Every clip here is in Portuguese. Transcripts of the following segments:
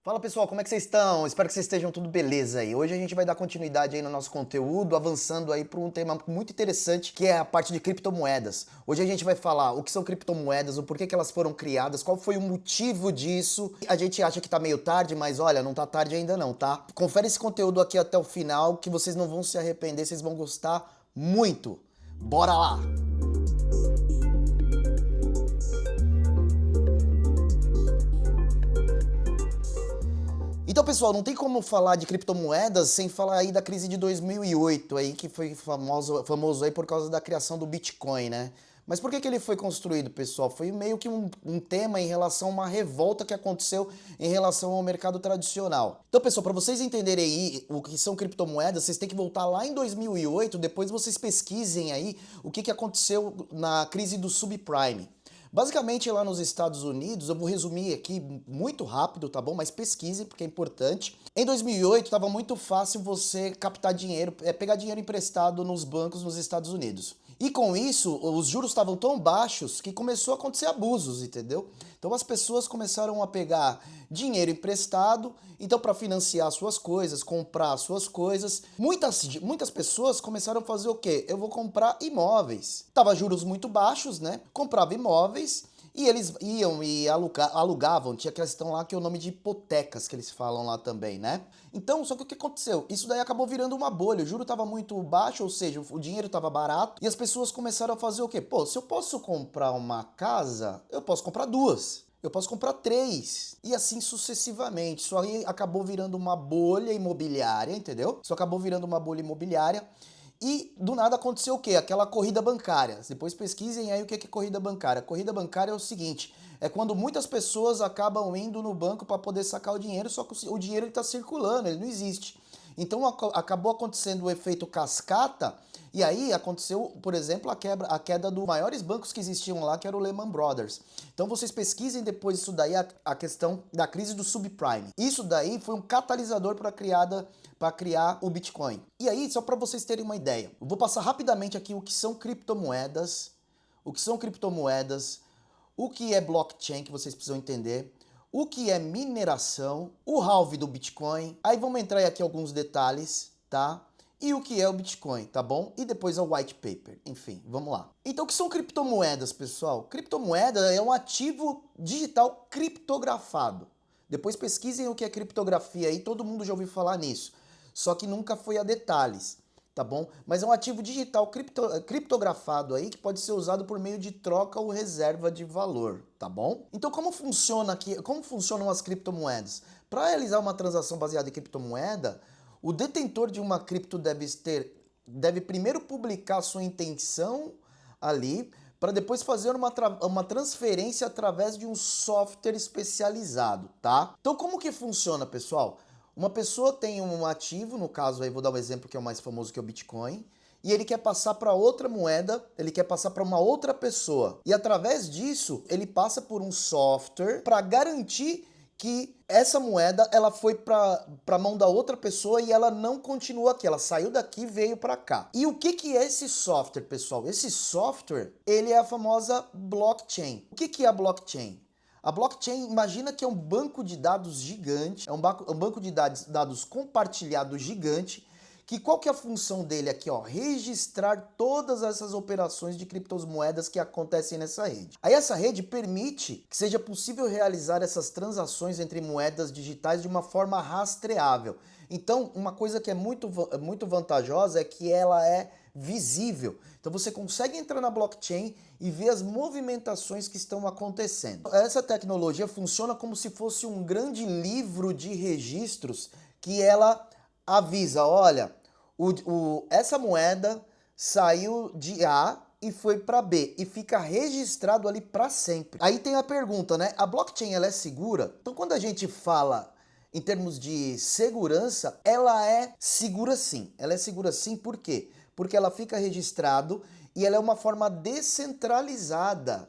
Fala pessoal, como é que vocês estão? Espero que vocês estejam tudo beleza aí. Hoje a gente vai dar continuidade aí no nosso conteúdo, avançando aí para um tema muito interessante, que é a parte de criptomoedas. Hoje a gente vai falar o que são criptomoedas, o porquê que elas foram criadas, qual foi o motivo disso. A gente acha que tá meio tarde, mas olha, não tá tarde ainda não, tá? Confere esse conteúdo aqui até o final, que vocês não vão se arrepender, vocês vão gostar muito. Bora lá! Então, pessoal, não tem como falar de criptomoedas sem falar aí da crise de 2008 aí, que foi famoso aí por causa da criação do Bitcoin, né? Mas por que que ele foi construído, pessoal? Foi meio que um tema em relação a uma revolta que aconteceu em relação ao mercado tradicional. Então, pessoal, para vocês entenderem aí o que são criptomoedas, vocês têm que voltar lá em 2008, depois vocês pesquisem aí o que aconteceu na crise do subprime. Basicamente, lá nos Estados Unidos, eu vou resumir aqui muito rápido, tá bom? Mas pesquisem, porque é importante. Em 2008, estava muito fácil você captar dinheiro, pegar dinheiro emprestado nos bancos nos Estados Unidos. E com isso, os juros estavam tão baixos que começou a acontecer abusos, entendeu? Então as pessoas começaram a pegar dinheiro emprestado, então para financiar suas coisas, comprar suas coisas. Muitas pessoas começaram a fazer o quê? Eu vou comprar imóveis. Tava juros muito baixos, né? Comprava imóveis e eles iam e alugavam, tinha questão lá que é o nome de hipotecas que eles falam lá também, né? Então, só que o que aconteceu? Isso daí acabou virando uma bolha, o juro estava muito baixo, ou seja, o dinheiro estava barato, e as pessoas começaram a fazer o quê? Pô, se eu posso comprar uma casa, eu posso comprar duas. Eu posso comprar três. E assim sucessivamente. Isso aí acabou virando uma bolha imobiliária, entendeu? Isso acabou virando uma bolha imobiliária. E do nada aconteceu o quê? Aquela corrida bancária. Depois pesquisem aí o que é corrida bancária. Corrida bancária é o seguinte: é quando muitas pessoas acabam indo no banco para poder sacar o dinheiro, só que o dinheiro está circulando, ele não existe. Então acabou acontecendo o efeito cascata, e aí aconteceu, por exemplo, a queda dos maiores bancos que existiam lá, que era o Lehman Brothers. Então vocês pesquisem depois isso daí, a questão da crise do subprime. Isso daí foi um catalisador para criar o Bitcoin. E aí, só para vocês terem uma ideia, eu vou passar rapidamente aqui o que são criptomoedas, o que é blockchain, que vocês precisam entender, o que é mineração, o halving do Bitcoin, aí vamos entrar aqui alguns detalhes, tá? E o que é o Bitcoin, tá bom? E depois o white paper, enfim, vamos lá. Então, o que são criptomoedas, pessoal? Criptomoeda é um ativo digital criptografado. Depois pesquisem o que é criptografia aí, todo mundo já ouviu falar nisso. Só que nunca foi a detalhes, tá bom? Mas é um ativo digital criptografado aí que pode ser usado por meio de troca ou reserva de valor, tá bom? Então como funciona aqui, como funcionam as criptomoedas? Para realizar uma transação baseada em criptomoeda, o detentor de uma cripto deve primeiro publicar sua intenção ali, para depois fazer uma transferência através de um software especializado, tá? Então como que funciona, pessoal? Uma pessoa tem um ativo, no caso aí vou dar um exemplo que é o mais famoso, que é o Bitcoin, e ele quer passar para outra moeda, ele quer passar para uma outra pessoa. E através disso, ele passa por um software para garantir que essa moeda ela foi para a mão da outra pessoa e ela não continua aqui, ela saiu daqui e veio para cá. E o que é esse software, pessoal? Esse software, ele é a famosa blockchain. O que é a blockchain? A blockchain, imagina que é um banco de dados gigante, é um banco de dados compartilhado gigante, que qual que é a função dele aqui, ó? Registrar todas essas operações de criptomoedas que acontecem nessa rede. Aí essa rede permite que seja possível realizar essas transações entre moedas digitais de uma forma rastreável. Então, uma coisa que é muito vantajosa é que ela é visível. Então você consegue entrar na blockchain e ver as movimentações que estão acontecendo. Essa tecnologia funciona como se fosse um grande livro de registros que ela avisa, olha, essa moeda saiu de A e foi para B e fica registrado ali para sempre. Aí tem a pergunta, né? A blockchain ela é segura? Então quando a gente fala em termos de segurança, ela é segura sim. Ela é segura sim, por quê? Porque ela fica registrado e ela é uma forma descentralizada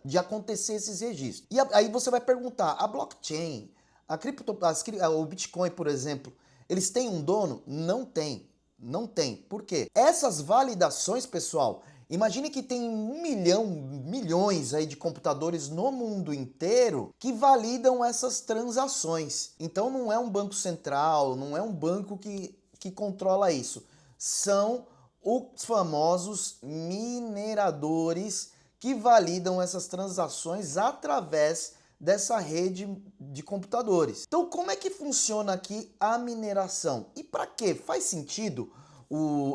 de acontecer esses registros. E aí você vai perguntar, a blockchain, o Bitcoin, por exemplo, eles têm um dono? Não tem. Não tem. Por quê? Essas validações, pessoal, Imagine que tem 1 milhão, milhões aí de computadores no mundo inteiro que validam essas transações. Então não é um banco central, não é um banco que controla isso. São os famosos mineradores que validam essas transações através dessa rede de computadores. Então como é que funciona aqui a mineração? E para quê? Faz sentido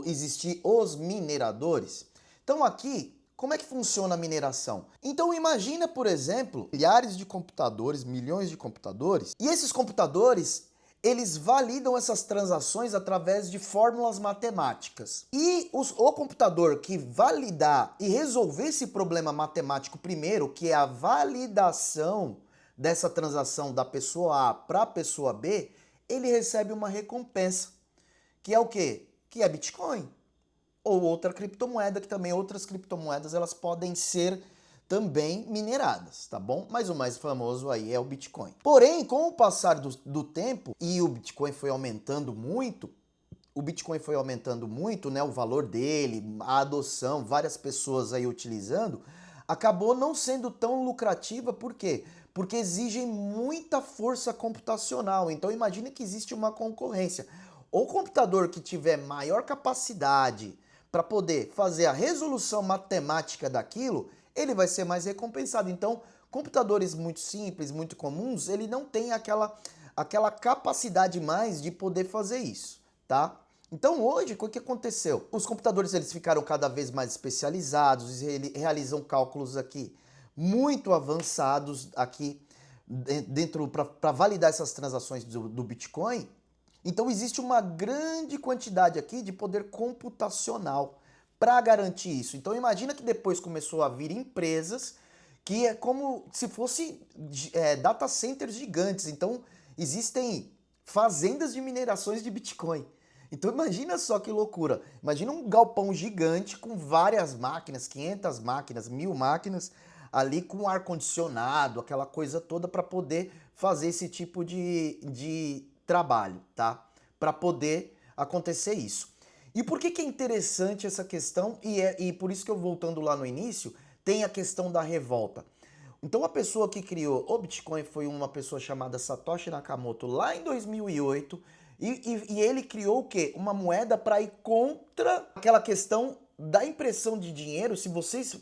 existir os mineradores? Então aqui, como é que funciona a mineração? Então imagina, por exemplo, milhares de computadores, milhões de computadores, e esses computadores, eles validam essas transações através de fórmulas matemáticas. E o computador que validar e resolver esse problema matemático primeiro, que é a validação dessa transação da pessoa A para a pessoa B, ele recebe uma recompensa, que é o quê? Que é Bitcoin. Ou outra criptomoeda, que também outras criptomoedas elas podem ser também mineradas, tá bom? Mas o mais famoso aí é o Bitcoin. Porém, com o passar do tempo e o Bitcoin foi aumentando muito, né, o valor dele, a adoção, várias pessoas aí utilizando, acabou não sendo tão lucrativa, por quê? Porque exigem muita força computacional, então imagine que existe uma concorrência. O computador que tiver maior capacidade para poder fazer a resolução matemática daquilo, ele vai ser mais recompensado. Então, computadores muito simples, muito comuns, ele não tem aquela capacidade mais de poder fazer isso, tá? Então hoje, o que aconteceu? Os computadores eles ficaram cada vez mais especializados, eles realizam cálculos aqui muito avançados aqui dentro para validar essas transações do Bitcoin. Então existe uma grande quantidade aqui de poder computacional para garantir isso. Então imagina que depois começou a vir empresas que é como se fosse data centers gigantes. Então existem fazendas de minerações de Bitcoin. Então imagina só que loucura. Imagina um galpão gigante com várias máquinas, 500 máquinas, 1000 máquinas, ali com ar-condicionado, aquela coisa toda para poder fazer esse tipo de trabalho, tá? Para poder acontecer isso. E por que é interessante essa questão? E por isso que eu, voltando lá no início, tem a questão da revolta. Então a pessoa que criou o Bitcoin foi uma pessoa chamada Satoshi Nakamoto lá em 2008 e ele criou o quê? Uma moeda para ir contra aquela questão da impressão de dinheiro. Se vocês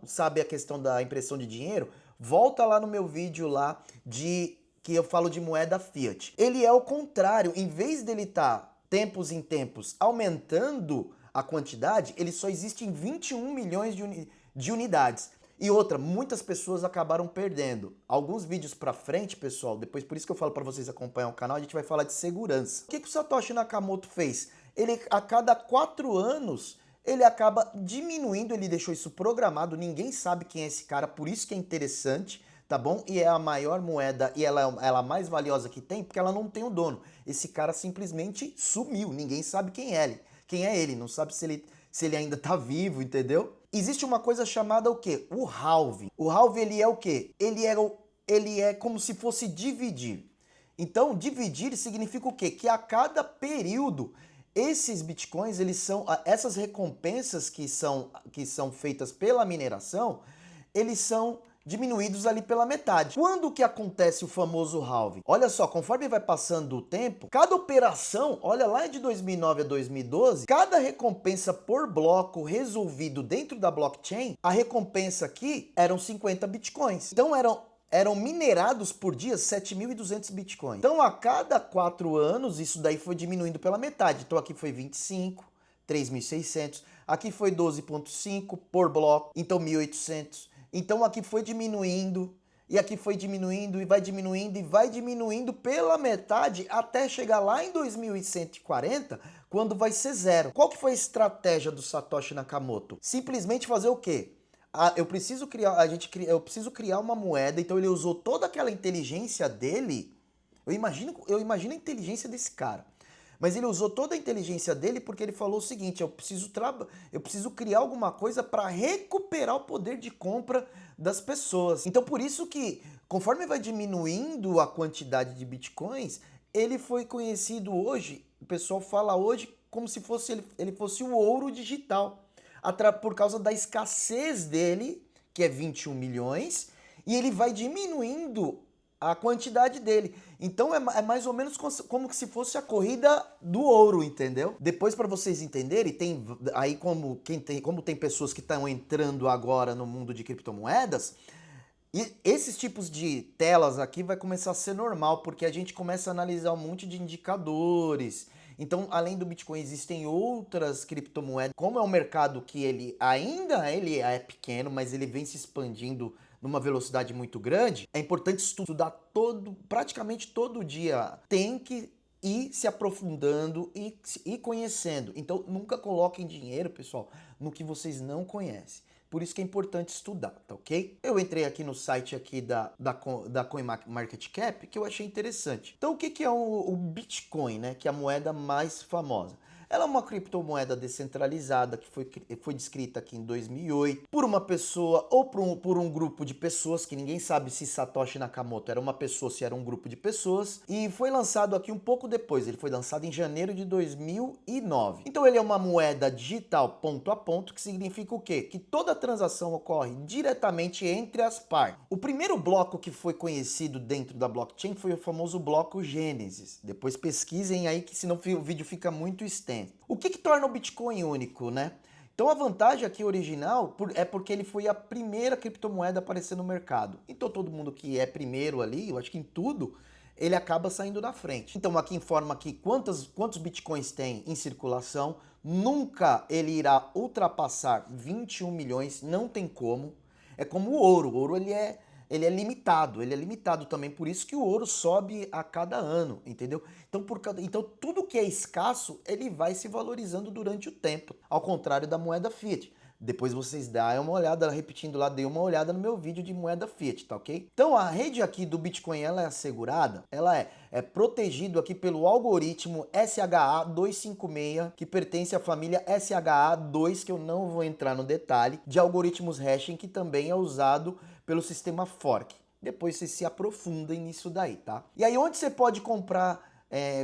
sabem a questão da impressão de dinheiro, volta lá no meu vídeo lá que eu falo de moeda fiat. Ele é o contrário, em vez dele estar tempos em tempos aumentando a quantidade, ele só existe em 21 milhões de unidades. E outra, muitas pessoas acabaram perdendo. Alguns vídeos pra frente, pessoal, depois por isso que eu falo pra vocês acompanhar o canal, a gente vai falar de segurança. O que o Satoshi Nakamoto fez? Ele, a cada 4 anos, ele acaba diminuindo, ele deixou isso programado, ninguém sabe quem é esse cara, por isso que é interessante, tá bom? E é a maior moeda e ela é a mais valiosa que tem, porque ela não tem o dono. Esse cara simplesmente sumiu, ninguém sabe quem é ele. Quem é ele, não sabe se ele ainda tá vivo, entendeu? Existe uma coisa chamada o quê? O halving. O halving ele é o quê? Ele é como se fosse dividir. Então, dividir significa o quê? Que a cada período esses bitcoins, essas recompensas que são feitas pela mineração, eles são diminuídos ali pela metade. Quando que acontece o famoso halving? Olha só, conforme vai passando o tempo, cada operação, olha lá de 2009 a 2012, cada recompensa por bloco resolvido dentro da blockchain, a recompensa aqui eram 50 bitcoins. Então eram minerados por dia 7.200 bitcoins. Então a cada 4 anos isso daí foi diminuindo pela metade. Então aqui foi 25, 3.600, aqui foi 12,5 por bloco, então 1.800. Então aqui foi diminuindo, e aqui foi diminuindo, e vai diminuindo pela metade até chegar lá em 2140, quando vai ser zero. Qual que foi a estratégia do Satoshi Nakamoto? Simplesmente fazer o quê? Eu preciso criar uma moeda, então ele usou toda aquela inteligência dele. Eu imagino a inteligência desse cara. Mas ele usou toda a inteligência dele porque ele falou o seguinte: eu preciso criar alguma coisa para recuperar o poder de compra das pessoas. Então por isso que, conforme vai diminuindo a quantidade de bitcoins, ele foi conhecido hoje, o pessoal fala hoje como se ele fosse o ouro digital. por causa da escassez dele, que é 21 milhões, e ele vai diminuindo a quantidade dele. Então é mais ou menos como se fosse a corrida do ouro, entendeu? Depois, para vocês entenderem, tem aí como tem pessoas que estão entrando agora no mundo de criptomoedas, e esses tipos de telas aqui vai começar a ser normal, porque a gente começa a analisar um monte de indicadores. Então, além do Bitcoin, existem outras criptomoedas. Como é um mercado que ele é pequeno, mas ele vem se expandindo numa velocidade muito grande, é importante estudar praticamente todo dia. Tem que ir se aprofundando e conhecendo. Então, nunca coloquem dinheiro, pessoal, no que vocês não conhecem. Por isso que é importante estudar, tá ok? Eu entrei aqui no site aqui da CoinMarketCap, que eu achei interessante. Então, o que é o Bitcoin, né? Que é a moeda mais famosa. Ela é uma criptomoeda descentralizada que foi descrita aqui em 2008 por uma pessoa ou por um grupo de pessoas, que ninguém sabe se Satoshi Nakamoto era uma pessoa, se era um grupo de pessoas, e foi lançado aqui um pouco depois. Ele foi lançado em janeiro de 2009. Então ele é uma moeda digital ponto a ponto, que significa o quê? Que toda transação ocorre diretamente entre as partes. O primeiro bloco que foi conhecido dentro da blockchain foi o famoso bloco Gênesis. Depois pesquisem aí, que senão o vídeo fica muito extenso. O que torna o Bitcoin único, né? Então a vantagem aqui original é porque ele foi a primeira criptomoeda a aparecer no mercado. Então todo mundo que é primeiro ali, eu acho que em tudo, ele acaba saindo na frente. Então aqui informa aqui quantos Bitcoins tem em circulação. Nunca ele irá ultrapassar 21 milhões, não tem como. É como o ouro. O ouro ele é limitado também, por isso que o ouro sobe a cada ano, entendeu? Então tudo que é escasso, ele vai se valorizando durante o tempo, ao contrário da moeda fiat. Depois vocês dêem uma olhada, repetindo lá, dê uma olhada no meu vídeo de moeda fiat, tá ok? Então a rede aqui do Bitcoin, ela é assegurada, ela é protegido aqui pelo algoritmo SHA-256, que pertence à família SHA-2, que eu não vou entrar no detalhe, de algoritmos hashing, que também é usado pelo sistema fork. Depois vocês se aprofundem nisso daí, tá? E aí onde você pode comprar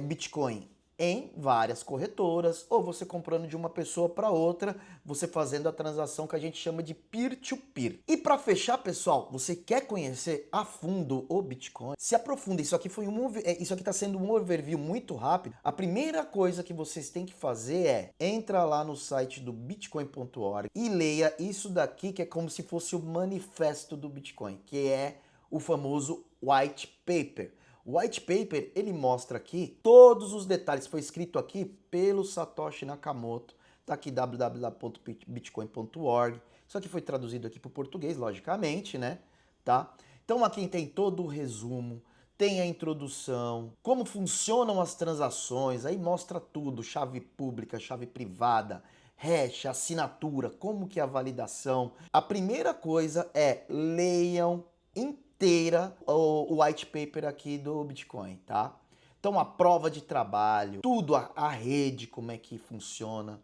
Bitcoin? Em várias corretoras, ou você comprando de uma pessoa para outra, você fazendo a transação que a gente chama de peer-to-peer. E para fechar, pessoal, você quer conhecer a fundo o Bitcoin? Se aprofunda. Isso aqui está sendo um overview muito rápido. A primeira coisa que vocês têm que fazer é entra lá no site do bitcoin.org e leia isso daqui, que é como se fosse o manifesto do Bitcoin, que é o famoso white paper. O white paper, ele mostra aqui todos os detalhes, foi escrito aqui pelo Satoshi Nakamoto, tá aqui www.bitcoin.org, isso aqui foi traduzido aqui para o português, logicamente, né, tá? Então aqui tem todo o resumo, tem a introdução, como funcionam as transações, aí mostra tudo, chave pública, chave privada, hash, assinatura, como que é a validação. A primeira coisa é leiam inteira o white paper aqui do Bitcoin, tá? Então a prova de trabalho, tudo, a rede, como é que funciona.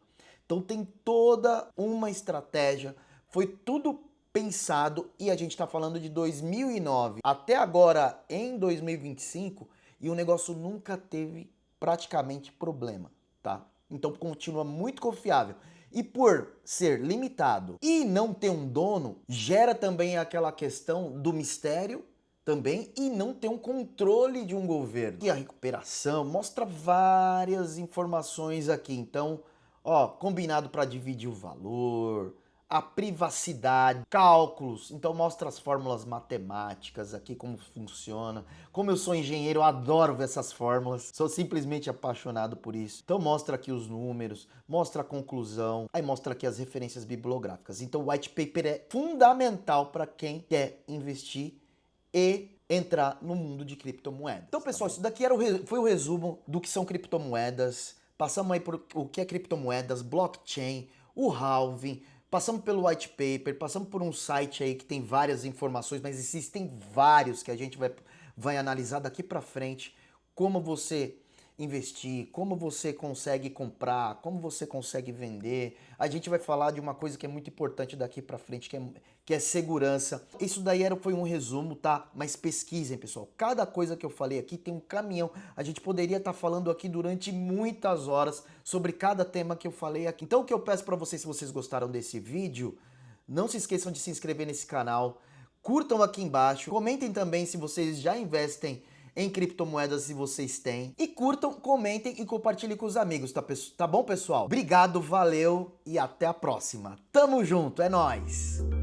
Então tem toda uma estratégia, foi tudo pensado, e a gente está falando de 2009 até agora em 2025, e o negócio nunca teve praticamente problema, tá? Então continua muito confiável. E por ser limitado e não ter um dono, gera também aquela questão do mistério também, e não ter um controle de um governo. E a recuperação mostra várias informações aqui. Então, ó, combinado para dividir o valor, a privacidade, cálculos, então mostra as fórmulas matemáticas aqui, como funciona. Como eu sou engenheiro, eu adoro ver essas fórmulas, sou simplesmente apaixonado por isso. Então mostra aqui os números, mostra a conclusão, aí mostra aqui as referências bibliográficas. Então o white paper é fundamental para quem quer investir e entrar no mundo de criptomoedas. Então pessoal, isso daqui foi o resumo do que são criptomoedas. Passamos aí por o que é criptomoedas, blockchain, o halving, passamos pelo white paper, passamos por um site aí que tem várias informações, mas existem vários que a gente vai analisar daqui para frente, como você investir, como você consegue comprar, como você consegue vender. A gente vai falar de uma coisa que é muito importante daqui pra frente, que é segurança. Isso daí foi um resumo, tá? Mas pesquisem, pessoal. Cada coisa que eu falei aqui tem um caminhão. A gente poderia estar falando aqui durante muitas horas sobre cada tema que eu falei aqui. Então o que eu peço pra vocês, se vocês gostaram desse vídeo, não se esqueçam de se inscrever nesse canal, curtam aqui embaixo, comentem também se vocês já investem em criptomoedas, se vocês têm, e curtam, comentem e compartilhem com os amigos, tá bom, pessoal? Obrigado, valeu e até a próxima. Tamo junto, é nóis!